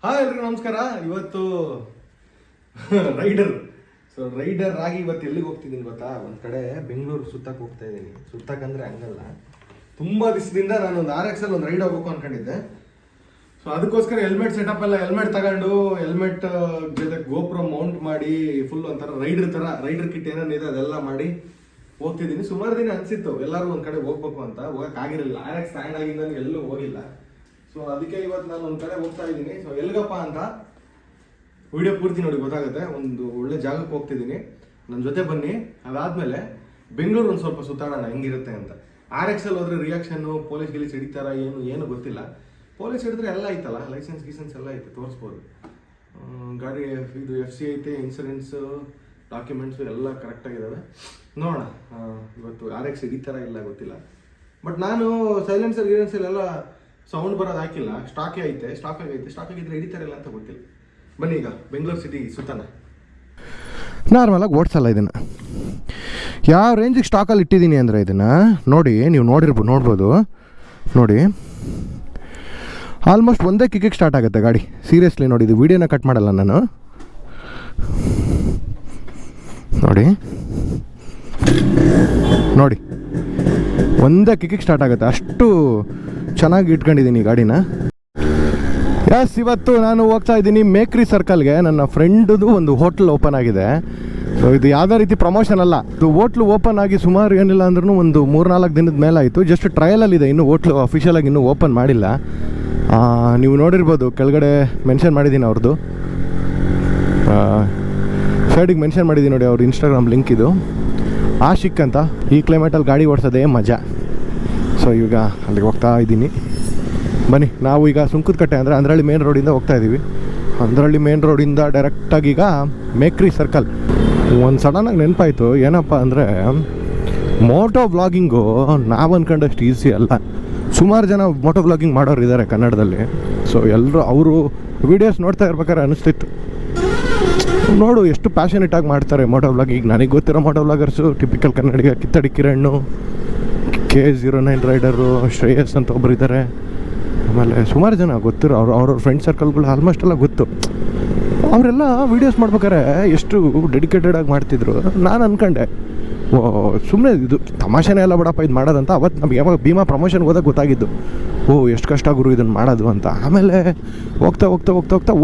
Hi ಎಲ್ರಿಗೂ ನಮಸ್ಕಾರ. ಇವತ್ತು ರೈಡರ್ ಆಗಿ ಇವತ್ತು ಎಲ್ಲಿಗೆ ಹೋಗ್ತಿದ್ದೀನಿ ಗೊತ್ತಾ? ಒಂದು ಕಡೆ ಬೆಂಗಳೂರು ಸುತ್ತಕ್ಕೆ ಹೋಗ್ತಾ ಇದ್ದೀನಿ. ಸುತ್ತಕ್ಕಂದ್ರೆ ಹಂಗಲ್ಲ, ತುಂಬ ದಿವಸದಿಂದ ನಾನು ಒಂದು RXL ಒಂದು ರೈಡ್ ಹೋಗ್ಬೇಕು ಅನ್ಕೊಂಡಿದ್ದೆ. ಸೊ ಅದಕ್ಕೋಸ್ಕರ ಹೆಲ್ಮೆಟ್ ಸೆಟಪ್ ಎಲ್ಲ ಹೆಲ್ಮೆಟ್ ತಗೊಂಡು ಹೆಲ್ಮೆಟ್ ಜೊತೆ ಗೋಪ್ರೋ ಮೌಂಟ್ ಮಾಡಿ ಫುಲ್ ಒಂಥರ ರೈಡರ್ ಕಿಟ್ ಏನೇನಿದೆ ಅದೆಲ್ಲ ಮಾಡಿ ಹೋಗ್ತಿದ್ದೀನಿ. ಸುಮಾರು ದಿನ ಅನಿಸಿತ್ತು ಎಲ್ಲರೂ ಒಂದು ಕಡೆ ಹೋಗ್ಬೇಕು ಅಂತ, ಹೋಗೋಕ್ಕಾಗಿರಲಿಲ್ಲ. RX ಸ್ಟ್ಯಾಂಡ್ ಆಗಿಂದ ಎಲ್ಲೂ ಹೋಗಿಲ್ಲ. ಸೊ ಅದಕ್ಕೆ ಇವತ್ತು ನಾನು ಒಂದು ಕಡೆ ಹೋಗ್ತಾ ಇದ್ದೀನಿ. ಸೊ ಎಲ್ಗಪ್ಪ ಅಂತ ವಿಡಿಯೋ ಪೂರ್ತಿ ನೋಡಿ ಗೊತ್ತಾಗುತ್ತೆ. ಒಂದು ಒಳ್ಳೆ ಜಾಗಕ್ಕೆ ಹೋಗ್ತಿದ್ದೀನಿ, ನನ್ನ ಜೊತೆ ಬನ್ನಿ. ಅದಾದಮೇಲೆ ಬೆಂಗಳೂರು ಒಂದು ಸ್ವಲ್ಪ ಸುತ್ತಾಡೋಣ ಹೆಂಗಿರುತ್ತೆ ಅಂತ. RXL ಹೋದ್ರೆ ರಿಯಾಕ್ಷನ್ನು ಪೊಲೀಸ್ ಗಿಲೀಸ್ ಹಿಡಿತಾರ ಏನು ಗೊತ್ತಿಲ್ಲ. ಪೊಲೀಸ್ ಹಿಡಿದ್ರೆ ಎಲ್ಲ ಐತಲ್ಲ, ಲೈಸೆನ್ಸ್ ಎಲ್ಲ ಐತೆ, ತೋರಿಸ್ಬೋದು. ಗಾಡಿ ಇದು FC ಐತೆ, ಇನ್ಸೂರೆನ್ಸು ಡಾಕ್ಯುಮೆಂಟ್ಸು ಎಲ್ಲ ಕರೆಕ್ಟಾಗಿದ್ದಾವೆ. ನೋಡೋಣ ಇವತ್ತು RX ಹಿಡಿತಾರ ಇಲ್ಲ ಗೊತ್ತಿಲ್ಲ. ಬಟ್ ನಾನು ಸೈಲೆನ್ಸರ್ ಎಲ್ಲ ಸೌಂಡ್ ಬರೋದು ಹಾಕಿಲ್ಲ, ಸ್ಟಾಕ್ ಆಗಿದ್ರೆ ಹಿಡಿತಾರಿಲ್ಲ ಅಂತ ಗೊತ್ತಿಲ್ಲ. ಬನ್ನಿ ಈಗ ಬೆಂಗಳೂರು ಸಿಟಿ ಸುತ್ತಾನ. ನಾರ್ಮಲಾಗಿ ಓಡಿಸಲ್ಲ ಇದನ್ನು. ಯಾವ ರೇಂಜಿಗೆ ಸ್ಟಾಕಲ್ಲಿ ಇಟ್ಟಿದ್ದೀನಿ ಅಂದರೆ ಇದನ್ನು ನೋಡಿ, ನೀವು ನೋಡ್ಬೋದು ನೋಡಿ. ಆಲ್ಮೋಸ್ಟ್ ಒಂದೇ ಕಿಕ್ಕಿಗೆ ಸ್ಟಾರ್ಟ್ ಆಗುತ್ತೆ ಗಾಡಿ. ಸೀರಿಯಸ್ಲಿ ನೋಡಿ, ಇದು ವೀಡಿಯೋನ ಕಟ್ ಮಾಡಲ್ಲ ನಾನು. ನೋಡಿ ಒಂದೇ ಕಿಕ್ಕಿಗೆ ಸ್ಟಾರ್ಟ್ ಆಗುತ್ತೆ, ಅಷ್ಟು ಚೆನ್ನಾಗಿ ಇಟ್ಕೊಂಡಿದ್ದೀನಿ ಗಾಡಿನ. ಇವತ್ತು ನಾನು ಹೋಗ್ತಾ ಇದ್ದೀನಿ ಮೇಕ್ರಿ ಸರ್ಕಲ್ಗೆ. ನನ್ನ ಫ್ರೆಂಡ್ದು ಒಂದು ಹೋಟ್ಲ್ ಓಪನ್ ಆಗಿದೆ. ಸೊ ಇದು ಯಾವುದೇ ರೀತಿ ಪ್ರಮೋಷನ್ ಅಲ್ಲ. ಇದು ಹೋಟ್ಲು ಓಪನ್ ಆಗಿ ಸುಮಾರು ಏನಿಲ್ಲ ಅಂದ್ರೂ ಒಂದು 3-4 ದಿನದ ಮೇಲೆ ಆಯಿತು. ಜಸ್ಟ್ ಟ್ರಯಲಲ್ಲಿದೆ, ಇನ್ನೂ ಹೋಟ್ಲು ಅಫಿಷಿಯಲಾಗಿ ಇನ್ನೂ ಓಪನ್ ಮಾಡಿಲ್ಲ. ನೀವು ನೋಡಿರ್ಬೋದು, ಕೆಳಗಡೆ ಮೆನ್ಷನ್ ಮಾಡಿದ್ದೀನಿ ಅವ್ರದ್ದು, ಸೈಡಿಗೆ ಮೆನ್ಷನ್ ಮಾಡಿದ್ದೀನಿ ನೋಡಿ, ಅವ್ರ ಇನ್ಸ್ಟಾಗ್ರಾಮ್ ಲಿಂಕ್ ಇದು. ಆಶಿಕ್ ಅಂತ. ಈ ಕ್ಲೈಮೇಟಲ್ಲಿ ಗಾಡಿ ಓಡಿಸೋದೇ ಮಜಾ. ಸೊ ಈಗ ಅಲ್ಲಿಗೆ ಹೋಗ್ತಾ ಇದ್ದೀನಿ. ಬನ್ನಿ, ನಾವು ಈಗ ಸುಂಕದಕಟ್ಟೆ ಅಂದರೆ ಅಂದ್ರಳ್ಳಿ ಮೇನ್ ರೋಡಿಂದ ಹೋಗ್ತಾ ಇದ್ದೀವಿ. ಅಂದ್ರಳ್ಳಿ ಮೇನ್ ರೋಡಿಂದ ಡೈರೆಕ್ಟಾಗಿ ಈಗ ಮೇಕ್ರಿ ಸರ್ಕಲ್. ಒಂದು ಸಡನ್ನಾಗಿ ನೆನಪಾಯಿತು, ಏನಪ್ಪ ಅಂದರೆ ಮೋಟೋ ವ್ಲಾಗಿಂಗು ನಾವು ಅಂದ್ಕೊಂಡಷ್ಟು ಈಸಿ ಅಲ್ಲ. ಸುಮಾರು ಜನ ಮೋಟೋ ವ್ಲಾಗಿಂಗ್ ಮಾಡೋರು ಇದ್ದಾರೆ ಕನ್ನಡದಲ್ಲಿ. ಸೊ ಎಲ್ಲರೂ ಅವರು ವೀಡಿಯೋಸ್ ನೋಡ್ತಾ ಇರ್ಬೇಕಾದ್ರೆ ಅನಿಸ್ತಿತ್ತು, ನೋಡು ಎಷ್ಟು ಪ್ಯಾಷನೇಟಾಗಿ ಮಾಡ್ತಾರೆ ಮೋಟೋ ವ್ಲಾಗ್. ಈಗ ನನಗೆ ಗೊತ್ತಿರೋ ಮೋಟೋ ವ್ಲಾಗರ್ಸು ಟಿಪಿಕಲ್ ಕನ್ನಡಿಗ ಕಿತ್ತಡಿ ಕಿರಣ್, K09 ರೈಡರು, ಶ್ರೇಯಸ್ ಅಂತ ಒಬ್ಬರು ಇದ್ದಾರೆ. ಆಮೇಲೆ ಸುಮಾರು ಜನ ಗೊತ್ತಿರೋ ಅವ್ರವ್ರ ಫ್ರೆಂಡ್ ಸರ್ಕಲ್ಗಳು ಆಲ್ಮೋಸ್ಟ್ ಎಲ್ಲ ಗೊತ್ತು. ಅವರೆಲ್ಲ ವೀಡಿಯೋಸ್ ಮಾಡ್ಬೇಕಾರೆ ಎಷ್ಟು ಡೆಡಿಕೇಟೆಡಾಗಿ ಮಾಡ್ತಿದ್ರು. ನಾನು ಅಂದ್ಕೊಂಡೆ, ಸುಮ್ಮನೆ ಇದು ತಮಾಷೆನೇ ಎಲ್ಲ ಬಿಡಪ್ಪ ಇದು ಮಾಡೋದಂತ. ಅವತ್ತು ನಮ್ಗೆ ಯಾವಾಗ ಭೀಮಾ ಪ್ರಮೋಷನ್ಗೆ ಹೋದಾಗ ಗೊತ್ತಾಗಿದ್ದು, ಎಷ್ಟು ಕಷ್ಟ ಗುರು ಇದನ್ನು ಮಾಡೋದು ಅಂತ. ಆಮೇಲೆ ಹೋಗ್ತಾ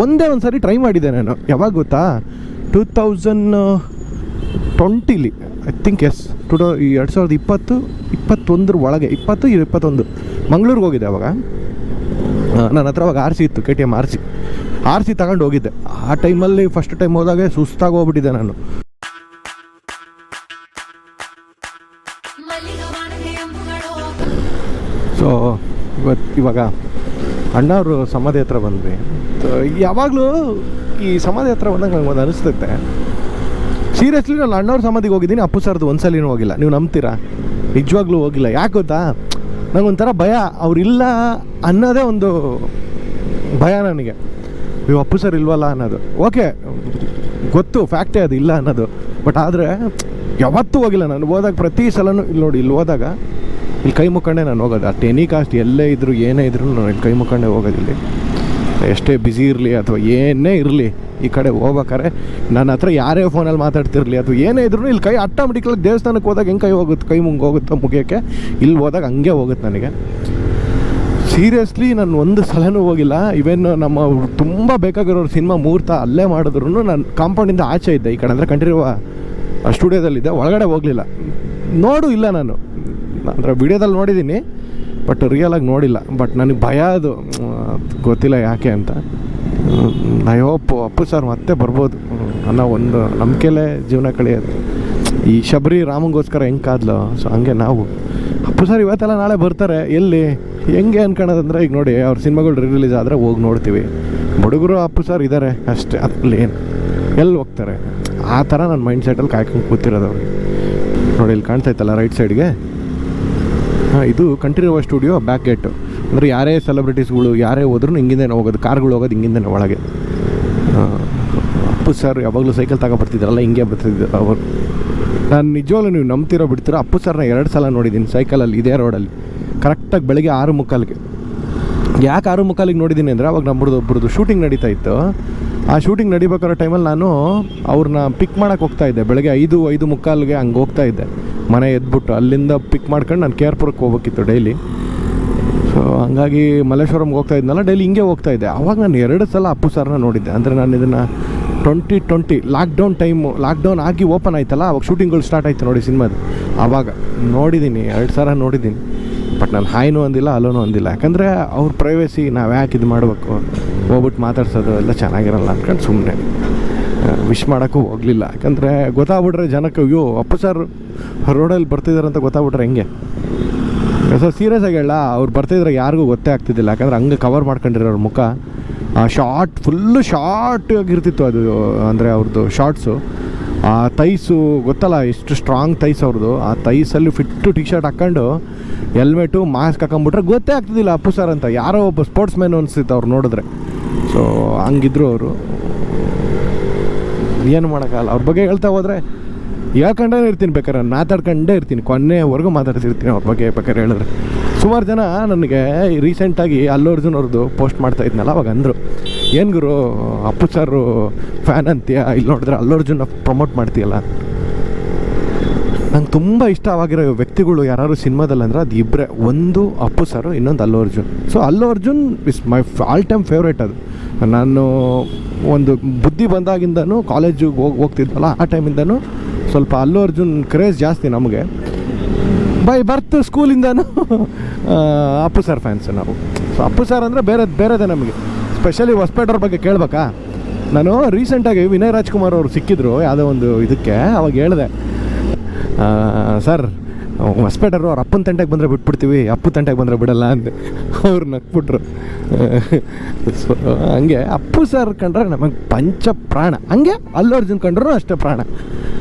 ಒಂದೇ ಒಂದು ಸಾರಿ ಟ್ರೈ ಮಾಡಿದ್ದೆ ನಾನು. ಯಾವಾಗ ಗೊತ್ತಾ? 2020 ಐ ಥಿಂಕ್, ಎಸ್ 2020-21 ಒಳಗೆ, 20-21 ಮಂಗಳೂರಿಗೆ ಹೋಗಿದ್ದೆ. ಅವಾಗ ನನ್ನ ಹತ್ರ ಅವಾಗ RC ಇತ್ತು, KTM RC ತಗೊಂಡು ಹೋಗಿದ್ದೆ. ಆ ಟೈಮಲ್ಲಿ ಫಸ್ಟ್ ಟೈಮ್ ಹೋದಾಗೆ ಸುಸ್ತಾಗಿ ಹೋಗ್ಬಿಟ್ಟಿದ್ದೆ ನಾನು. ಸೊ ಇವಾಗ ಅಣ್ಣವರು ಸಮಾಧಿ ಹತ್ರ ಬಂದ್ವಿ. ಯಾವಾಗಲೂ ಈ ಸಮಾಧಿ ಹತ್ರ ಬಂದಾಗ ನಂಗೆ ಒಂದು ಅನಿಸ್ತೈತೆ, ಸೀರಿಯಸ್ಲಿ ನಾನು ಅಣ್ಣವ್ರ ಸಮಾಧಿಗೆ ಹೋಗಿದ್ದೀನಿ, ಅಪ್ಪು ಸರ್ದು ಒಂದ್ಸಲಿನೂ ಹೋಗಿಲ್ಲ. ನೀವು ನಂಬ್ತೀರಾ? ನಿಜವಾಗ್ಲೂ ಹೋಗಿಲ್ಲ. ಯಾಕೆ ಗೊತ್ತಾ? ನನಗೊಂಥರ ಭಯ, ಅವರಿಲ್ಲ ಅನ್ನೋದೇ ಒಂದು ಭಯ ನನಗೆ. ಅಪ್ಪು ಸರ್ ಇಲ್ವಲ್ಲ ಅನ್ನೋದು. ಓಕೆ, ಗೊತ್ತು, ಫ್ಯಾಕ್ಟೇ ಅದು ಇಲ್ಲ ಅನ್ನೋದು. ಬಟ್ ಆದರೆ ಯಾವತ್ತೂ ಹೋಗಿಲ್ಲ ನಾನು. ಹೋದಾಗ ಪ್ರತಿ ಸಲನೂ ಇಲ್ಲಿ ಹೋದಾಗ ಇಲ್ಲಿ ಕೈ ಮುಕ್ಕಂಡೆ ನಾನು ಹೋಗೋದು. ಅಟ್ ಎನಿ ಕಾಸ್ಟ್ ಎಲ್ಲೇ ಇದ್ದರೂ ಏನೇ ಇದ್ರೂ ನಾನು ಇಲ್ಲಿ ಕೈ ಮುಕ್ಕಂಡೆ ಹೋಗೋದಿಲ್ಲಿ. ಎಷ್ಟೇ ಬ್ಯುಸಿ ಇರಲಿ ಅಥವಾ ಏನೇ ಇರಲಿ, ಈ ಕಡೆ ಹೋಗ್ಬೇಕಾರೆ ನನ್ನ ಹತ್ರ ಯಾರೇ ಫೋನಲ್ಲಿ ಮಾತಾಡ್ತಿರಲಿ ಅಥವಾ ಏನೇ ಇದ್ರೂ ಇಲ್ಲಿ ಕೈ ಆಟೋಮೆಟಿಕಲಾಗಿ ದೇವಸ್ಥಾನಕ್ಕೆ ಹೋದಾಗ ಹೆಂಗೆ ಕೈ ಹೋಗುತ್ತೋ ಮುಗಿಯೋಕ್ಕೆ, ಇಲ್ಲಿ ಹೋದಾಗ ಹಂಗೆ ಹೋಗುತ್ತೆ ನನಗೆ. ಸೀರಿಯಸ್ಲಿ ನಾನು ಒಂದು ಸಲನೂ ಹೋಗಿಲ್ಲ. ಇವೆನ್ ನಮ್ಮ ತುಂಬ ಬೇಕಾಗಿರೋರು ಸಿನಿಮಾ ಮುಹೂರ್ತ ಅಲ್ಲೇ ಮಾಡಿದ್ರು ನಾನು ಕಾಂಪೌಂಡಿಂದ ಆಚೆ ಇದ್ದೆ. ಈ ಕಡೆ ಅಂದರೆ ಕಂಠೀರವ ಸ್ಟುಡಿಯೋದಲ್ಲಿದ್ದೆ, ಒಳಗಡೆ ಹೋಗಲಿಲ್ಲ. ಇಲ್ಲ ನಾನು ಅಂದರೆ ವಿಡಿಯೋದಲ್ಲಿ ನೋಡಿದ್ದೀನಿ, ಬಟ್ ರಿಯಲಾಗಿ ನೋಡಿಲ್ಲ. ಬಟ್ ನನಗೆ ಭಯ, ಅದು ಗೊತ್ತಿಲ್ಲ ಯಾಕೆ ಅಂತ. ಅಪ್ಪು ಸರ್ ಮತ್ತೆ ಬರ್ಬೋದು ಅನ್ನೋ ಒಂದು ನಂಬಿಕೆಲೇ ಜೀವನ ಕಳೆಯೋದು. ಈ ಶಬರಿ ರಾಮಂಗೋಸ್ಕರ ಹೆಂಗೆ ಕಾದ್ಲು, ಸೊ ಹಂಗೆ ನಾವು ಅಪ್ಪು ಸರ್ ಇವತ್ತೆಲ್ಲ ನಾಳೆ ಬರ್ತಾರೆ. ಎಲ್ಲಿ ಹೆಂಗೆ ಅನ್ಕೊಳ್ಳೋದಂದ್ರೆ, ಈಗ ನೋಡಿ ಅವ್ರ ಸಿನಿಮಾಗಳು ರಿಲೀಸ್ ಆದರೆ ಹೋಗಿ ನೋಡ್ತೀವಿ. ಹುಡುಗರು ಅಪ್ಪು ಸರ್ ಇದ್ದಾರೆ ಅಷ್ಟೇ, ಅಲ್ಲಿ ಎಲ್ಲಿ ಹೋಗ್ತಾರೆ ಆ ಥರ ನನ್ನ ಮೈಂಡ್ ಸೆಟಲ್ಲಿ ಕಾಯ್ಕೊಂಡು ಕೂತಿರೋದು ಅವ್ರಿಗೆ. ನೋಡಿ ಇಲ್ಲಿ ಕಾಣ್ತಾ ಇತ್ತಲ್ಲ ರೈಟ್ ಸೈಡ್ಗೆ, ಇದು ಕಂಠೀರವ ಸ್ಟುಡಿಯೋ ಬ್ಯಾಕ್ ಗೇಟು. ಅಂದರೆ ಯಾರೇ ಸೆಲೆಬ್ರಿಟೀಸ್ಗಳು ಯಾರೇ ಹೋದ್ರೂ ಹಿಂಗಿಂದೇನೆ ಹೋಗೋದು, ಕಾರ್ಗಳು ಹೋಗೋದು ಹಿಂಗಿಂದೇನೆ ಒಳಗೆ. ಅಪ್ಪು ಸರ್ ಯಾವಾಗಲೂ ಸೈಕಲ್ ತಗೊಬರ್ತಿದ್ರಲ್ಲ, ಹಿಂಗೆ ಬರ್ತಿದ್ರು ಅವರು. ನಾನು ನಿಜವಾಗ್ಲೂ ನೀವು ನಂಬ್ತಿರೋ ಬಿಡ್ತೀರೋ, ಅಪ್ಪು ಸರ್ನ 2 ಸಲ ನೋಡಿದ್ದೀನಿ ಸೈಕಲಲ್ಲಿ, ಇದೇ ರೋಡಲ್ಲಿ. ಕರೆಕ್ಟಾಗಿ ಬೆಳಗ್ಗೆ 6:45 ಯಾಕೆ 6:45 ನೋಡಿದ್ದೀನಿ ಅಂದರೆ ಅವಾಗ ಒಬ್ರದ್ದು ಶೂಟಿಂಗ್ ನಡೀತಾ ಇತ್ತು. ಆ ಶೂಟಿಂಗ್ ನಡಿಬೇಕಾರೋ ಟೈಮಲ್ಲಿ ನಾನು ಅವ್ರನ್ನ ಪಿಕ್ ಮಾಡೋಕ್ಕೆ ಹೋಗ್ತಾಯಿದ್ದೆ. ಬೆಳಗ್ಗೆ 5:45ಗೆ ಹಂಗೆ ಹೋಗ್ತಾಯಿದ್ದೆ. ಮನೆ ಎದ್ಬಿಟ್ಟು ಅಲ್ಲಿಂದ ಪಿಕ್ ಮಾಡ್ಕೊಂಡು ನಾನು KR-ಪುರಕ್ಕೆ ಹೋಗ್ಬೇಕಿತ್ತು ಡೈಲಿ. ಸೊ ಹಂಗಾಗಿ ಮಲ್ಲೇಶ್ವರಂಗೆ ಹೋಗ್ತಾಯಿದ್ನಲ್ಲ, ಡೈಲಿ ಹಿಂಗೆ ಹೋಗ್ತಾಯಿದ್ದೆ. ಆವಾಗ ನಾನು 2 ಸಲ ಅಪ್ಪು ಸರ್ನ ನೋಡಿದ್ದೆ. ಅಂದರೆ ನಾನು ಇದನ್ನು 2020 ಲಾಕ್ಡೌನ್ ಆಗಿ ಓಪನ್ ಆಯ್ತಲ್ಲ, ಅವಾಗ ಶೂಟಿಂಗ್ಗಳು ಸ್ಟಾರ್ಟ್ ಆಯಿತು ನೋಡಿ ಸಿನಿಮಾದು. ಆವಾಗ ನೋಡಿದ್ದೀನಿ, 2 ಸಲ ನೋಡಿದ್ದೀನಿ. ಬಟ್ ನಾನು ಹಾಯ್ನೂ ಅಂದಿಲ್ಲ ಅಲ್ಲೂ ಅಂದಿಲ್ಲ. ಯಾಕಂದರೆ ಅವ್ರ ಪ್ರೈವೇಸಿ ನಾವು ಯಾಕೆ ಇದು ಮಾಡಬೇಕು, ಹೋಗ್ಬಿಟ್ಟು ಮಾತಾಡ್ಸೋದು ಎಲ್ಲ ಚೆನ್ನಾಗಿರಲ್ಲ ಅಂದ್ಕೊಂಡು ಸುಮ್ಮನೆ ವಿಶ್ ಮಾಡೋಕ್ಕೂ ಹೋಗಲಿಲ್ಲ. ಯಾಕಂದರೆ ಗೊತ್ತಾಗ್ಬಿಟ್ರೆ ಜನಕ್ಕೆ ಅಯ್ಯೋ ಅಪ್ಪು ಸರ್ ರೋಡಲ್ಲಿ ಬರ್ತಿದ್ದಾರೆ ಅಂತ ಗೊತ್ತಾಗ್ಬಿಟ್ರೆ ಹೆಂಗೆ. ಸೊ ಸೀರಿಯಸ್ ಆಗಿ ಹೇಳ, ಅವ್ರು ಬರ್ತಿದ್ರೆ ಯಾರಿಗೂ ಗೊತ್ತೇ ಆಗ್ತಿದ್ದಿಲ್ಲ. ಯಾಕಂದರೆ ಹಂಗೆ ಕವರ್ ಮಾಡ್ಕೊಂಡಿರೋರ ಮುಖ, ಫುಲ್ಲು ಶಾರ್ಟ್ ಆಗಿರ್ತಿತ್ತು ಅದು. ಅಂದರೆ ಅವ್ರದ್ದು ಶಾರ್ಟ್ಸು, ಆ ತೈಸು ಗೊತ್ತಲ್ಲ ಎಷ್ಟು ಸ್ಟ್ರಾಂಗ್ ತೈಸ್ ಅವ್ರದ್ದು. ಆ ತೈಸಲ್ಲಿ ಫಿಟ್ಟು ಟಿ ಶರ್ಟ್ ಹಾಕ್ಕೊಂಡು ಹೆಲ್ಮೆಟು ಮಾಸ್ಕ್ ಹಾಕೊಂಬಿಟ್ರೆ ಗೊತ್ತೇ ಆಗ್ತಿದ್ದಿಲ್ಲ ಅಪ್ಪು ಸರ್ ಅಂತ. ಯಾರೋ ಒಬ್ಬ ಸ್ಪೋರ್ಟ್ಸ್ ಮ್ಯಾನ್ ಅನಿಸ್ತಿತ್ತು ಅವ್ರು ನೋಡಿದ್ರೆ. ಸೊ ಹಂಗಿದ್ರು ಅವರು, ಏನು ಮಾಡೋಕ್ಕಾಗಲ್ಲ. ಅವ್ರ ಬಗ್ಗೆ ಹೇಳ್ತಾ ಹೋದರೆ ಹೇಳ್ಕೊಂಡೇ ಇರ್ತೀನಿ, ಬೇಕಾದ್ರೆ ಮಾತಾಡ್ಕೊಂಡೇ ಇರ್ತೀನಿ, ಕೊನೆವರೆಗೂ ಮಾತಾಡ್ತಿರ್ತೀನಿ ಅವ್ರ ಬಗ್ಗೆ ಬೇಕಾದ್ರೆ ಹೇಳಿದ್ರೆ. ಸುಮಾರು ಜನ ನನಗೆ ರೀಸೆಂಟಾಗಿ ಅಲ್ಲು ಅರ್ಜುನ್ ಅವ್ರದ್ದು ಪೋಸ್ಟ್ ಮಾಡ್ತಾ ಇದ್ನಲ್ಲ, ಅವಾಗ ಅಂದರು, ಏನು ಗುರು ಅಪ್ಪು ಸರ್ ಫ್ಯಾನ್ ಅಂತೀಯ, ಇಲ್ಲಿ ನೋಡಿದ್ರೆ ಅಲ್ಲು ಅರ್ಜುನ್ ಪ್ರಮೋಟ್ ಮಾಡ್ತೀಯಲ್ಲ. ನಂಗೆ ತುಂಬ ಇಷ್ಟವಾಗಿರೋ ವ್ಯಕ್ತಿಗಳು ಯಾರು ಸಿನಿಮಾದಲ್ಲಿ ಅಂದರೆ ಅದು ಇಬ್ಬರೇ. ಒಂದು ಅಪ್ಪು ಸರ್, ಇನ್ನೊಂದು Allu Arjun. So Allu Arjun is my all time favourite. ಅದು ನಾನು ಒಂದು ಬುದ್ಧಿ ಬಂದಾಗಿಂದನೂ ಕಾಲೇಜಿಗೆ ಹೋಗ್ತಿದ್ವಲ್ಲ, ಆ ಟೈಮಿಂದನೂ ಸ್ವಲ್ಪ ಅಲ್ಲು ಅರ್ಜುನ್ ಕ್ರೇಜ್ ಜಾಸ್ತಿ ನಮಗೆ. ಬೈ ಬರ್ತ್ ಸ್ಕೂಲಿಂದನೂ ಅಪ್ಪು ಸರ್ ಫ್ಯಾನ್ಸು ನಾವು. ಸೊ ಅಪ್ಪು ಸರ್ ಅಂದರೆ ಬೇರೆದೇ ನಮಗೆ. ಸ್ಪೆಷಲಿ ಹೊಸಪೇಟೆಯವ್ರ ಬಗ್ಗೆ ಕೇಳಬೇಕಾ, ನಾನು ರೀಸೆಂಟಾಗಿ ವಿನಯ್ ರಾಜ್ಕುಮಾರ್ ಅವರು ಸಿಕ್ಕಿದ್ರು ಯಾವುದೋ ಒಂದು ಇದಕ್ಕೆ. ಅವಾಗ ಹೇಳಿದೆ, ಸರ್ ಹೊಸಪೇಟೆಯವರು ಅವ್ರ ಅಪ್ಪನ ತಂಟೆಗೆ ಬಂದರೆ ಬಿಟ್ಬಿಡ್ತೀವಿ, ಅಪ್ಪು ತಂಟೆಗೆ ಬಂದರೆ ಬಿಡಲ್ಲ ಅಂದೆ. ಅವ್ರು ನಕ್ಬಿಟ್ರು. ಸೊ ಹಂಗೆ ಅಪ್ಪು ಸರ್ ಕಂಡ್ರೆ ನಮಗೆ ಪಂಚ ಪ್ರಾಣ. ಹಂಗೆ ಅಲ್ಲು ಅರ್ಜುನ್ ಕಂಡ್ರೂ ಅಷ್ಟೇ ಪ್ರಾಣ.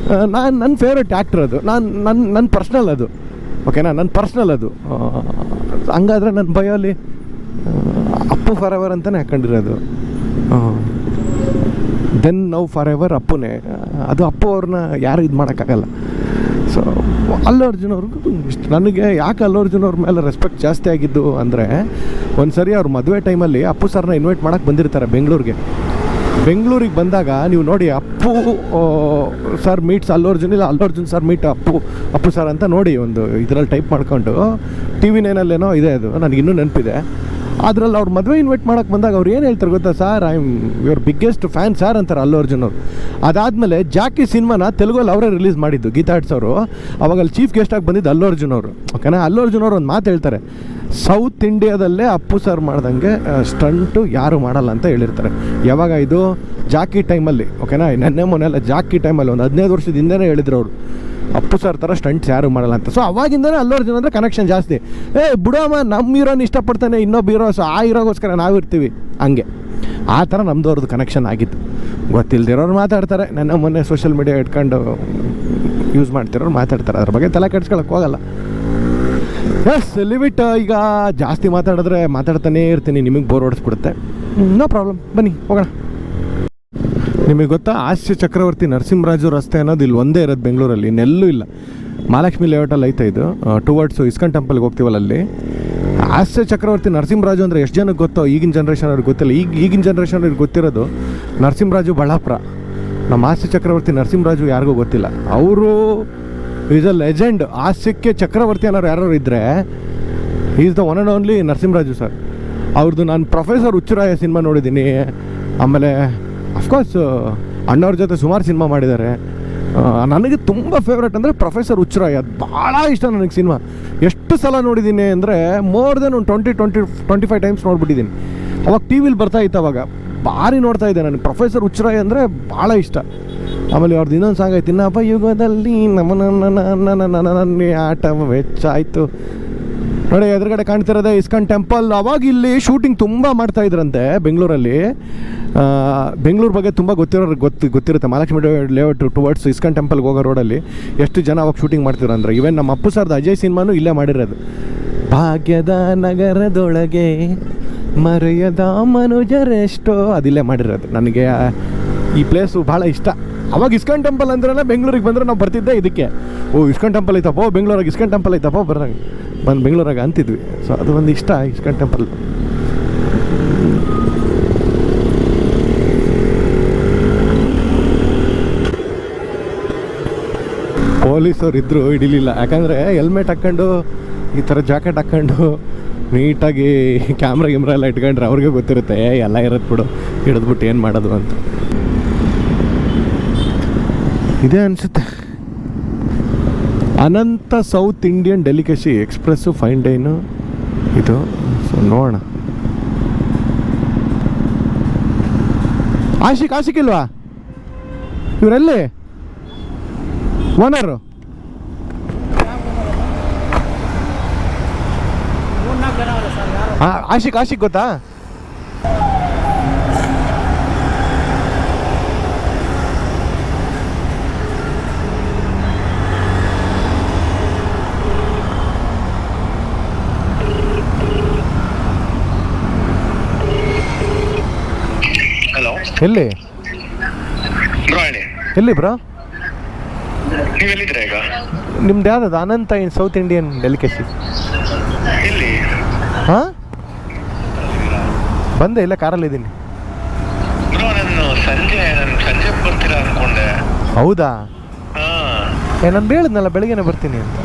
ನನ್ನ ಫೇವ್ರೆಟ್ ಆ್ಯಕ್ಟ್ರ್ ಅದು. ನನ್ನ ಪರ್ಸ್ನಲ್ ಅದು, ಓಕೆನಾ, ನನ್ನ ಪರ್ಸ್ನಲ್ ಅದು. ಹಂಗಾದ್ರೆ ನನ್ನ ಬಯೋಲಿ ಅಪ್ಪು ಫಾರ್ ಎವರ್ ಅಂತಲೇ ಹಾಕೊಂಡಿರೋದು. ದೆನ್ ನೌ ಫಾರ್ ಎವರ್ ಅಪ್ಪುನೇ. ಅದು ಅಪ್ಪು ಅವ್ರನ್ನ ಯಾರು ಇದು ಮಾಡೋಕ್ಕಾಗಲ್ಲ. ಸೊ ಅಲ್ಲು ಅರ್ಜುನ್ ಅವ್ರಿಗೂ ಇಷ್ಟ. ನನಗೆ ಯಾಕೆ ಅಲ್ಲು ಅರ್ಜುನ್ ಅವ್ರ ಮೇಲೆ ರೆಸ್ಪೆಕ್ಟ್ ಜಾಸ್ತಿ ಆಗಿದ್ದು ಅಂದರೆ, ಒಂದು ಸರಿ ಅವ್ರ ಮದುವೆ ಟೈಮಲ್ಲಿ ಅಪ್ಪು ಸರ್ನ ಇನ್ವೈಟ್ ಮಾಡೋಕ್ಕೆ ಬಂದಿರ್ತಾರೆ ಬೆಂಗಳೂರಿಗೆ ಬಂದಾಗ ನೀವು ನೋಡಿ, ಅಪ್ಪು ಸರ್ ಮೀಟ್ಸ್ ಅಲ್ಲು ಅರ್ಜುನ್, ಇಲ್ಲ Allu Arjun sir meet Appu sir ಅಂತ ನೋಡಿ ಒಂದು ಇದರಲ್ಲಿ ಟೈಪ್ ಮಾಡ್ಕೊಂಡು TV 9 ಇದೆ, ಅದು ನನಗಿನ್ನೂ ನೆನಪಿದೆ. ಅದರಲ್ಲಿ ಅವ್ರ ಮದುವೆ ಇನ್ವೈಟ್ ಮಾಡೋಕ್ಕೆ ಬಂದಾಗ ಅವ್ರು ಏನು ಹೇಳ್ತಾರೆ ಗೊತ್ತಾ, sir I am your biggest fan sir ಅಂತಾರೆ ಅಲ್ಲು ಅರ್ಜುನ್ ಅವರು. ಅದಾದಮೇಲೆ ಜಾಕಿ ಸಿನಿಮಾನ ತೆಲುಗಲ್ಲಿ ಅವರೇ ರಿಲೀಸ್ ಮಾಡಿದ್ದು, ಗೀತಾ ಆರ್ಟ್ಸ್ ಅವರು. ಅವಾಗ ಅಲ್ಲಿ ಚೀಫ್ ಗೆಸ್ಟಾಗಿ ಬಂದಿದ್ದು ಅಲ್ಲು ಅರ್ಜುನ್ ಅವರು, ಓಕೆನಾ. ಅಲ್ಲು ಅರ್ಜುನ್ ಅವರು ಒಂದು ಮಾತು ಹೇಳ್ತಾರೆ, ಸೌತ್ ಇಂಡಿಯಾದಲ್ಲೇ ಅಪ್ಪು ಸರ್ ಮಾಡ್ದಂಗೆ ಸ್ಟಂಟು ಯಾರು ಮಾಡಲ್ಲ ಅಂತ ಹೇಳಿರ್ತಾರೆ. ಯಾವಾಗ ಇದು ಜಾಕಿ ಟೈಮಲ್ಲಿ, ಓಕೆನಾ, ಮೊನ್ನೆಲ್ಲ ಜಾಕಿ ಟೈಮಲ್ಲಿ ಒಂದು 15 ವರ್ಷದ ಹಿಂದೆನೇ ಹೇಳಿದ್ರು ಅವರು, ಅಪ್ಪು ಸರ್ ಥರ ಸ್ಟಂಟ್ಸ್ ಯಾರು ಮಾಡಲ್ಲ ಅಂತ. ಸೊ ಅವಾಗಿಂದನೇ ಅಲ್ಲು ಅರ್ಜುನ್ ಅಂದರೆ ಕನೆಕ್ಷನ್ ಜಾಸ್ತಿ. ಬಿಡೋಮ್ಮ ನಮ್ಮ ಹೀರೋನ ಇಷ್ಟಪಡ್ತಾನೆ ಇನ್ನೊಬ್ಬ ಹೀರೋ, ಸೊ ಆ ಹೀರೋಗೋಸ್ಕರ ನಾವು ಇರ್ತೀವಿ, ಹಂಗೆ ಆ ಥರ ನಮ್ಮದು ಅವ್ರದ್ದು ಕನೆಕ್ಷನ್ ಆಗಿತ್ತು. ಗೊತ್ತಿಲ್ಲದಿರೋರು ಮಾತಾಡ್ತಾರೆ, ಮೊನ್ನೆ ಸೋಷಿಯಲ್ ಮೀಡಿಯಾ ಇಟ್ಕೊಂಡು ಯೂಸ್ ಮಾಡ್ತಿರೋರು ಮಾತಾಡ್ತಾರೆ, ಅದ್ರ ಬಗ್ಗೆ ತಲೆ ಕೆಡ್ಸ್ಕೊಳಕ್ಕೆ ಹೋಗಲ್ಲ. Yes limit. ಈಗ ಜಾಸ್ತಿ ಮಾತಾಡಿದ್ರೆ ಮಾತಾಡ್ತಾನೇ ಇರ್ತೀನಿ, ನಿಮಗೆ ಬೋರ್ ಹೊಡಿಸ್ಬಿಡುತ್ತೆ. ನೋ ಪ್ರಾಬ್ಲಮ್, ಬನ್ನಿ ಹೋಗೋಣ. ನಿಮಗೆ ಗೊತ್ತಾ, ಹಾಸ್ಯ ಚಕ್ರವರ್ತಿ ನರಸಿಂಹರಾಜು ರಸ್ತೆ ಅನ್ನೋದು ಇಲ್ಲಿ ಒಂದೇ ಇರೋದು ಬೆಂಗಳೂರಲ್ಲಿ, ಇನ್ನೆಲ್ಲೂ ಇಲ್ಲ. ಮಹಾಲಕ್ಷ್ಮಿ ಲೇಔಟಲ್ಲಿ ಐತೆ ಇದು, ಟುವರ್ಡ್ಸು ಇಸ್ಕಾನ್ ಟೆಂಪಲ್ಗೆ ಹೋಗ್ತೀವಲ್ಲ ಅಲ್ಲಿ. ಹಾಸ್ಯ ಚಕ್ರವರ್ತಿ ನರಸಿಂಹರಾಜು ಅಂದರೆ ಎಷ್ಟು ಜನಕ್ಕೆ ಗೊತ್ತೋ, ಈಗಿನ ಜನ್ರೇಷನ್ ಅವ್ರಿಗೆ ಗೊತ್ತಿಲ್ಲ. ಈಗಿನ ಜನ್ರೇಷನ್ ಅವ್ರಿಗೆ ಗೊತ್ತಿರೋದು ನರಸಿಂಹರಾಜು ಬಳ್ಳಾಪುರ. ನಮ್ಮ ಹಾಸ್ಯ ಚಕ್ರವರ್ತಿ ನರಸಿಂಹರಾಜು ಯಾರಿಗೂ ಗೊತ್ತಿಲ್ಲ. ಅವರು ಈಸ್ ಅ ಲೆಜೆಂಡ್. ಹಾಸ್ಯಕ್ಕೆ ಚಕ್ರವರ್ತಿ ಅನ್ನೋರು ಯಾರು ಇದ್ದರೆ is the one and only Narasimharaju sir. ಅವ್ರದ್ದು ನಾನು ಪ್ರೊಫೆಸರ್ ಹುಚ್ಚುರಾಯ ಸಿನಿಮಾ ನೋಡಿದ್ದೀನಿ. ಆಮೇಲೆ ಅಫ್ಕೋರ್ಸ್ ಅಣ್ಣವ್ರ ಜೊತೆ ಸುಮಾರು ಸಿನಿಮಾ ಮಾಡಿದ್ದಾರೆ. ನನಗೆ ತುಂಬ ಫೇವ್ರೇಟ್ ಅಂದರೆ ಪ್ರೊಫೆಸರ್ ಹುಚ್ಚುರಾಯ, ಅದು ಭಾಳ ಇಷ್ಟ ನನಗೆ ಸಿನಿಮಾ. ಎಷ್ಟು ಸಲ ನೋಡಿದ್ದೀನಿ ಅಂದರೆ ಮೋರ್ ದೆನ್ ಒಂದು 25 ಟೈಮ್ಸ್ ನೋಡ್ಬಿಟ್ಟಿದ್ದೀನಿ. ಅವಾಗ ಟಿ ವಿಲಿ ಬರ್ತಾ ಇತ್ತು, ಅವಾಗ ಭಾರಿ ನೋಡ್ತಾ ಇದ್ದೆ ನನಗೆ. ಪ್ರೊಫೆಸರ್ ಹುಚ್ಚುರಾಯ ಅಂದರೆ ಭಾಳ ಇಷ್ಟ. ಆಮೇಲೆ ಅವ್ರದ್ದು ಇನ್ನೊಂದು ಸಾಂಗ್ ಆಯ್ತು, ಇನ್ನಪ್ಪ ಯುಗದಲ್ಲಿ ನನ್ನ ಆಟ ವೆಚ್ಚ ಆಯಿತು ನೋಡಿ. ಎದುರುಗಡೆ ಕಾಣ್ತಿರೋದೆ ಇಸ್ಕಾನ್ ಟೆಂಪಲ್. ಅವಾಗ ಇಲ್ಲಿ ಶೂಟಿಂಗ್ ತುಂಬ ಮಾಡ್ತಾಯಿದ್ರಂತೆ ಬೆಂಗಳೂರಲ್ಲಿ. ಬೆಂಗಳೂರು ಬಗ್ಗೆ ತುಂಬ ಗೊತ್ತಿರುತ್ತೆ. ಮಹಾಲಕ್ಷ್ಮಿ ಲೇಔಟ್ ಟುವರ್ಡ್ಸ್ ಇಸ್ಕಾನ್ ಟೆಂಪಲ್ಗೆ ಹೋಗೋ ರೋಡಲ್ಲಿ ಎಷ್ಟು ಜನ ಅವಾಗ ಶೂಟಿಂಗ್ ಮಾಡ್ತಿದ್ರು ಅಂದರೆ, ಈವನ್ ನಮ್ಮ ಅಪ್ಪು ಸರ್ದು ಅಜಯ್ ಸಿನಿಮಾನೂ ಇಲ್ಲೇ ಮಾಡಿರೋದು. ಭಾಗ್ಯದ ನಗರದೊಳಗೆ ಮರೆಯದ ಮನುಜರೆಷ್ಟೋ, ಅದಿಲ್ಲೇ ಮಾಡಿರೋದು. ನನಗೆ ಈ ಪ್ಲೇಸು ಭಾಳ ಇಷ್ಟ. ಅವಾಗ ಇಸ್ಕಾನ್ ಟೆಂಪಲ್ ಅಂದ್ರೆ ಬೆಂಗಳೂರಿಗೆ ಬಂದರೆ ನಾವು ಬರ್ತಿದ್ದೆ ಇದಕ್ಕೆ, ಇಸ್ಕಾನ್ ಟೆಂಪಲ್ ಐತಪ್ಪ ಬೆಂಗಳೂರಾಗ, ಇಸ್ಕಾನ್ ಟೆಂಪಲ್ ಐತಪ್ಪ ಬಂದು ಬೆಂಗಳೂರಾಗ ಅಂತಿದ್ವಿ. ಸೊ ಅದು ಒಂದು ಇಷ್ಟ ಇಸ್ಕಾನ್ ಟೆಂಪಲ್. ಪೊಲೀಸವ್ರು ಇದ್ದರು ಹಿಡಿಲಿಲ್ಲ. ಯಾಕಂದರೆ ಹೆಲ್ಮೆಟ್ ಹಾಕ್ಕೊಂಡು ಈ ಥರ ಜಾಕೆಟ್ ಹಾಕ್ಕೊಂಡು ನೀಟಾಗಿ ಕ್ಯಾಮ್ರಾ ಎಲ್ಲ ಇಟ್ಕೊಂಡ್ರೆ ಅವ್ರಿಗೆ ಗೊತ್ತಿರುತ್ತೆ ಎಲ್ಲ ಇರೋದು ಬಿಡು, ಹಿಡಿದ್ಬಿಟ್ಟು ಏನು ಮಾಡೋದು ಅಂತ. ಇದೇ ಅನಿಸುತ್ತೆ ಅನಂತ south Indian delicacy express fine dine ಇದು. ಸೊ ನೋಡೋಣ. ಆಶಿಕ್ ಇಲ್ವಾ ಇವರಲ್ಲಿ ಓನರು? ಆಶಿಕ್ ಗೊತ್ತಾ? ಹಲೋ, ಎಲ್ಲಿ ಬ್ರೋ ಹೇಳಿ. ಎಲ್ಲಿ ಬ್ರೋ? ನೀವೆಲ್ಲಿದ್ದೀರಾ ಈಗ? ನಿಮ್ದು ಯಾವ್ದು ಅನಂತ ಸೌತ್ ಇಂಡಿಯನ್ ಡೆಲಿಕಸಿ? ಎಲ್ಲಿ? ಹಾಂ, ಬಂದೆ ಇಲ್ಲ, ಕಾರಲ್ಲಿದ್ದೀನಿ. ಬ್ರೋ ನಾನು ಸಂಜೆ ಬರ್ತೀರಾ ಅನ್ಕೊಂಡೆ. ಹೌದಾ? ಹಾಂ, ನಾನು ಹೇಳಿದ್ನಲ್ಲ ಬೆಳಿಗ್ಗೆನೆ ಬರ್ತೀನಿ ಅಂತ.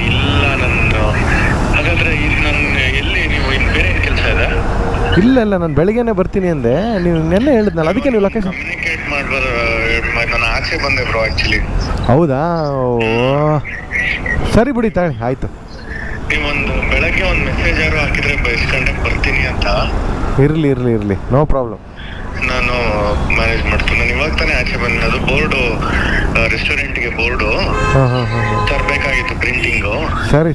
ಇಲ್ಲ ನಂದು. ಹಾಗಾದ್ರೆ ನನ್ನ ಎಲ್ಲಿ ನೀವು ಇನ್ನು ಬೇರೆ ಏನು ಕೆಲಸ ಇದೆ? ಇಲ್ಲ ನಾನು ಬೆಳಿಗ್ಗೆನೆ ಬರ್ತೀನಿ ಅಂದೆ, ನೀವು ನೆನ್ನೆ ಹೇಳಿದ್ನಲ್ಲ, ಅದಕ್ಕೆ ನೀವು ಲೊಕೇಶನ್ ಕಮ್ಯುನಿಕೇಟ್ ಮಾಡ್ಬಾರ್ದು. ನಾನು ಆಚೆ ಬಂದೆ ಬ್ರೋ ಆ್ಯಕ್ಚುಲಿ. ಹೌದಾ? ಓ ಸರಿ ಬಿಡಿ, ತಾಳಿ ಆಯಿತು. ನೀವೊಂದು ಬೆಳಗ್ಗೆ ಒಂದು ಮೆಸೇಜ್ ಯಾರು ಹಾಕಿದ್ರೆ ಎಷ್ಟು ಗಂಟೆಗೆ ಬರ್ತೀನಿ ಅಂತ. ಇರಲಿ ನೋ ಪ್ರಾಬ್ಲಮ್. ನಾನು ಮ್ಯಾನೇಜ್ ಮಾಡ್ತೀನಿ. ನಾನು ಇವಾಗ ತಾನೇ ಆಚೆ ಬಂದೆ. ಅದು ಬೋರ್ಡು, ರೆಸ್ಟೋರೆಂಟ್ಗೆ ಬೋರ್ಡು ತರಬೇಕಾಗಿತ್ತು, ಪ್ರಿಂಟಿಂಗು. ಸರಿ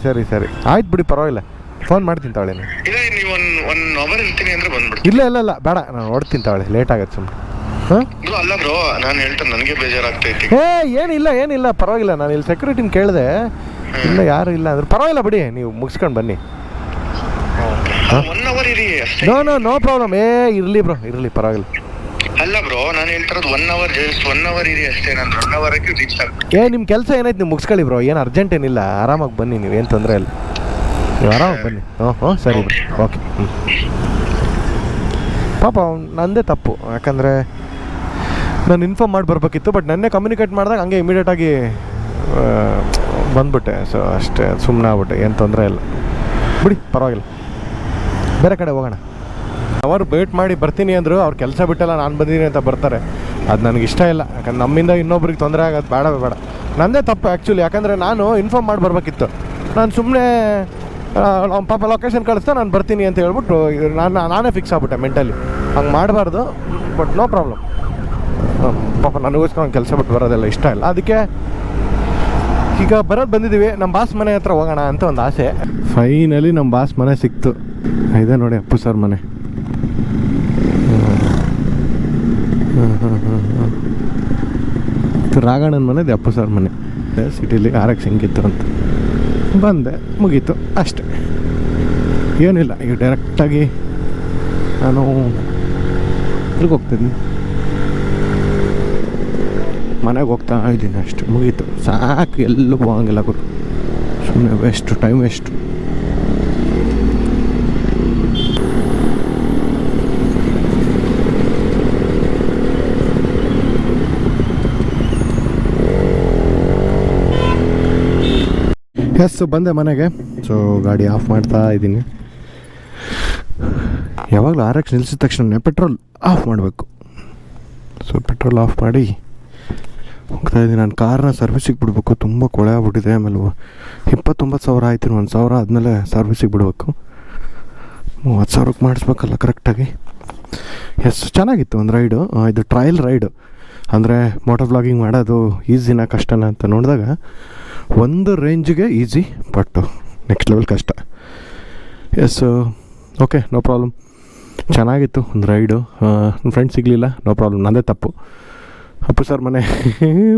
ಆಯ್ತು ಬಿಡಿ, ಪರವಾಗಿಲ್ಲ. ಫೋನ್ ಮಾಡ್ತೀನಿ ತಾಳೆ. ಇಲ್ಲ, ನೀವು ಒನ್ ಅವರ್ ಇರ್ತೀನಿ ಅಂದ್ರೆ ಬಂದ್ಬಿಡ್ತೀನಿ. ಇಲ್ಲ ಬೇಡ, ನಾನು ಹೊಡ್ತೀನಿ ತಾಳೆ, ಲೇಟ್ ಆಗತ್ತೆ ಸುಮ್ಮನೆ. ಹಾಂ ಬ್ರೋ, ಅಲ್ಲ ಬ್ರೋ, ನಾನು ಹೇಳ್ತೇನೆ, ನನಗೆ ಬೇಜಾರಾಗ್ತೈತಿ. ಏನಿಲ್ಲ ಪರವಾಗಿಲ್ಲ. ನಾನು ಇಲ್ಲಿ ಸೆಕ್ಯೂರಿಟಿನ ಕೇಳಿದೆ, ಇಲ್ಲ ಯಾರು ಇಲ್ಲ ಅಂದ್ರೆ ಪರವಾಗಿಲ್ಲ ಬಿಡಿ, ನೀವು ಮುಗಿಸ್ಕೊಂಡು ಬನ್ನಿ. 1 ಅವರ್ ಇರಿ ಅಷ್ಟೇ. No problem. ಇರಲಿ ಬ್ರೋ, ಇರಲಿ ಪರವಾಗಿಲ್ಲ. ಅಲ್ಲ ಬ್ರೋ, ನಾನು ಹೇಳ್ತಿರೋದು 1 ಅವರ್, ಜಸ್ಟ್ 1 ಅವರ್ ಇರಿ ಅಷ್ಟೇ. ನಾನು 1 ಅವರ್ಗೆ ರೀಚ್ ಆಗ್ತೀನಿ. ನಿಮ್ಮ ಕೆಲಸ ಏನಾಯ್ತು ನೀವು ಮುಗಿಸ್ಕೊಳ್ಳಿ ಬ್ರೋ, ಏನು ಅರ್ಜೆಂಟ್ ಏನಿಲ್ಲ, ಆರಾಮಾಗಿ ಬನ್ನಿ, ನೀವು ಏನು ತೊಂದರೆ ಇಲ್ಲ, ನೀವು ಆರಾಮಾಗಿ ಬನ್ನಿ. ಸರಿ ಬ್ರೋ, ಓಕೆ. ಪಾಪ ನಂದೇ ತಪ್ಪು, ಯಾಕಂದರೆ ನಾನು ಇನ್ಫಾರ್ಮ್ ಮಾಡಿ ಬರ್ಬೇಕಿತ್ತು. ಬಟ್ ನೆನ್ನೆ ಕಮ್ಯುನಿಕೇಟ್ ಮಾಡಿದಾಗ ಹಂಗೆ ಇಮಿಡಿಯೇಟಾಗಿ ಬಂದ್ಬಿಟ್ಟೆ. ಸೊ ಅಷ್ಟೇ, ಸುಮ್ಮನೆ ಆಗ್ಬಿಟ್ಟೆ, ಏನು ತೊಂದರೆ ಇಲ್ಲ ಬಿಡಿ, ಪರವಾಗಿಲ್ಲ. ಬೇರೆ ಕಡೆ ಹೋಗೋಣ. ಅವರು ವೇಟ್ ಮಾಡಿ ಬರ್ತೀನಿ ಅಂದರು, ಅವ್ರು ಕೆಲಸ ಬಿಟ್ಟೆಲ್ಲ ನಾನು ಬಂದಿದ್ದೀನಿ ಅಂತ ಬರ್ತಾರೆ. ಅದು ನನಗೆ ಇಷ್ಟ ಇಲ್ಲ. ಯಾಕಂದ್ರೆ ನಮ್ಮಿಂದ ಇನ್ನೊಬ್ರಿಗೆ ತೊಂದರೆ ಆಗೋದು ಬೇಡ. ನನ್ನದೇ ತಪ್ಪು ಆ್ಯಕ್ಚುಲಿ. ಯಾಕಂದರೆ ನಾನು ಇನ್ಫಾರ್ಮ್ ಮಾಡಿ ಬರ್ಬೇಕಿತ್ತು. ನಾನು ಸುಮ್ಮನೆ ಅವ್ನು ಪಾಪ ಲೊಕೇಶನ್ ಕಳಿಸ್ತಾ ನಾನು ಬರ್ತೀನಿ ಅಂತ ಹೇಳ್ಬಿಟ್ಟು ನಾನೇ ಫಿಕ್ಸ್ ಆಗ್ಬಿಟ್ಟೆ ಮೆಂಟಲಿ. ಹಂಗೆ ಮಾಡಬಾರ್ದು. But no problem. ಪಾಪ ನನಗೋಸ್ಕರ ಕೆಲಸ ಬಿಟ್ಟು ಬರೋದೆಲ್ಲ ಇಷ್ಟ ಇಲ್ಲ. ಅದಕ್ಕೆ ಈಗ ಬಂದಿದ್ದೀವಿ. ನಮ್ಮ ಬಾಸ್ ಮನೆ ಹತ್ರ ಹೋಗೋಣ ಅಂತ ಒಂದು ಆಸೆ. ಫೈನಲಿ ನಮ್ಮ ಬಾಸ್ ಮನೆ ಸಿಕ್ತು. ಇದೆ ನೋಡಿ, ಅಪ್ಪು ಸರ್ ಮನೆ. ರಾಘಣ್ಣನ ಮನೆ, ಅಪ್ಪು ಸರ್ ಮನೆ. ಸಿಟಿಲಿ RX ಹೆಂಗಿತ್ತು ಅಂತ ಬಂದೆ, ಮುಗೀತು ಅಷ್ಟೆ, ಏನಿಲ್ಲ. ಈಗ ಡೈರೆಕ್ಟಾಗಿ ನಾನು ಇಲ್ಲಿಗೆ ಹೋಗ್ತಿದ್ದೀನಿ, ಮನೆಗೆ ಹೋಗ್ತಾ ಇದ್ದೀನಿ ಅಷ್ಟೆ, ಮುಗೀತು ಸಾಕು. ಎಲ್ಲೂ ಹೋಗಂಗಿಲ್ಲ ಗುರು, ಸುಮ್ಮನೆ ವೇಸ್ಟು, ಟೈಮ್ ವೇಸ್ಟು. ಎಸ್, ಬಂದೆ ಮನೆಗೆ. ಸೊ ಗಾಡಿ ಆಫ್ ಮಾಡ್ತಾ ಇದ್ದೀನಿ. ಯಾವಾಗಲೂ RX ನಿಲ್ಲಿಸಿದ ತಕ್ಷಣ ಪೆಟ್ರೋಲ್ ಆಫ್ ಮಾಡಬೇಕು. ಸೊ ಪೆಟ್ರೋಲ್ ಆಫ್ ಮಾಡಿ ಹೋಗ್ತಾ ಇದ್ದೀನಿ. ನಾನು ಕಾರ್ನ ಸರ್ವಿಸಿಗೆ ಬಿಡಬೇಕು, ತುಂಬ ಕೊಳೆ ಆಗ್ಬಿಟ್ಟಿದೆ. ಆಮೇಲೆ 29,000 ಆಯ್ತು, 1,000 ಆದಮೇಲೆ ಸರ್ವಿಸಿಗೆ ಬಿಡಬೇಕು. 30,000ಕ್ಕೆ ಮಾಡಿಸ್ಬೇಕಲ್ಲ ಕರೆಕ್ಟಾಗಿ. ಎಸ್, ಚೆನ್ನಾಗಿತ್ತು ಒಂದು ರೈಡು. ಇದು ಟ್ರಯಲ್ ರೈಡು. ಅಂದರೆ ಮೋಟೋ ವ್ಲಾಗಿಂಗ್ ಮಾಡೋದು ಈಸಿನ ಕಷ್ಟನ ಅಂತ ನೋಡಿದಾಗ ಒಂದು ರೇಂಜಿಗೆ ಈಸಿ, ಬಟ್ ನೆಕ್ಸ್ಟ್ ಲೆವೆಲ್ ಕಷ್ಟ. Yes, okay, no problem. ಚೆನ್ನಾಗಿತ್ತು ಒಂದು ರೈಡು. ನನ್ನ ಫ್ರೆಂಡ್ ಸಿಗಲಿಲ್ಲ, ನೋ ಪ್ರಾಬ್ಲಮ್, ನನ್ನದೇ ತಪ್ಪು. ಅಪ್ಪು ಸರ್ ಮನೆ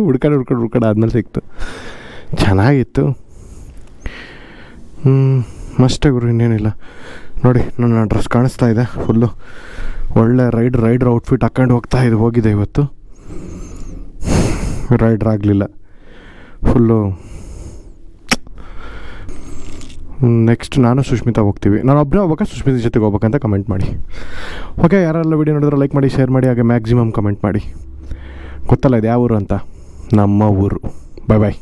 ಹುಡ್ಕೊಂಡು ಆದಮೇಲೆ ಸಿಕ್ತು. ಚೆನ್ನಾಗಿತ್ತು. ಅಷ್ಟೇ ಗುರು, ಇನ್ನೇನಿಲ್ಲ. ನೋಡಿ, ನನ್ನ ಡ್ರೆಸ್ ಕಾಣಿಸ್ತಾ ಇದೆ ಫುಲ್ಲು. ಒಳ್ಳೆ ರೈಡ್ರ್ ಔಟ್ಫಿಟ್ ಹಾಕ್ಕೊಂಡು ಹೋಗಿದೆ ಇವತ್ತು. ರೈಡ್ರ್ ಆಗಲಿಲ್ಲ ಫುಲ್ಲು. ನೆಕ್ಸ್ಟ್ ನಾನು ಸುಷ್ಮಿತಾ ಹೋಗ್ತೀವಿ. ನಾನು ಒಬ್ಬನೇ ಹೋಗ್ಬೇಕಾ ಸುಷ್ಮಿತಾ ಜೊತೆಗೆ ಹೋಗ್ಬೇಕಂತ ಕಮೆಂಟ್ ಮಾಡಿ. ಓಕೆ, ಯಾರೆಲ್ಲ ವೀಡಿಯೋ ನೋಡಿದ್ರೆ ಲೈಕ್ ಮಾಡಿ, ಶೇರ್ ಮಾಡಿ, ಹಾಗೆ ಮ್ಯಾಕ್ಸಿಮಮ್ ಕಮೆಂಟ್ ಮಾಡಿ. ಗೊತ್ತಲ್ಲ ಇದು ಯಾವ ಊರು ಅಂತ? ನಮ್ಮ ಊರು. ಬಾಯ್.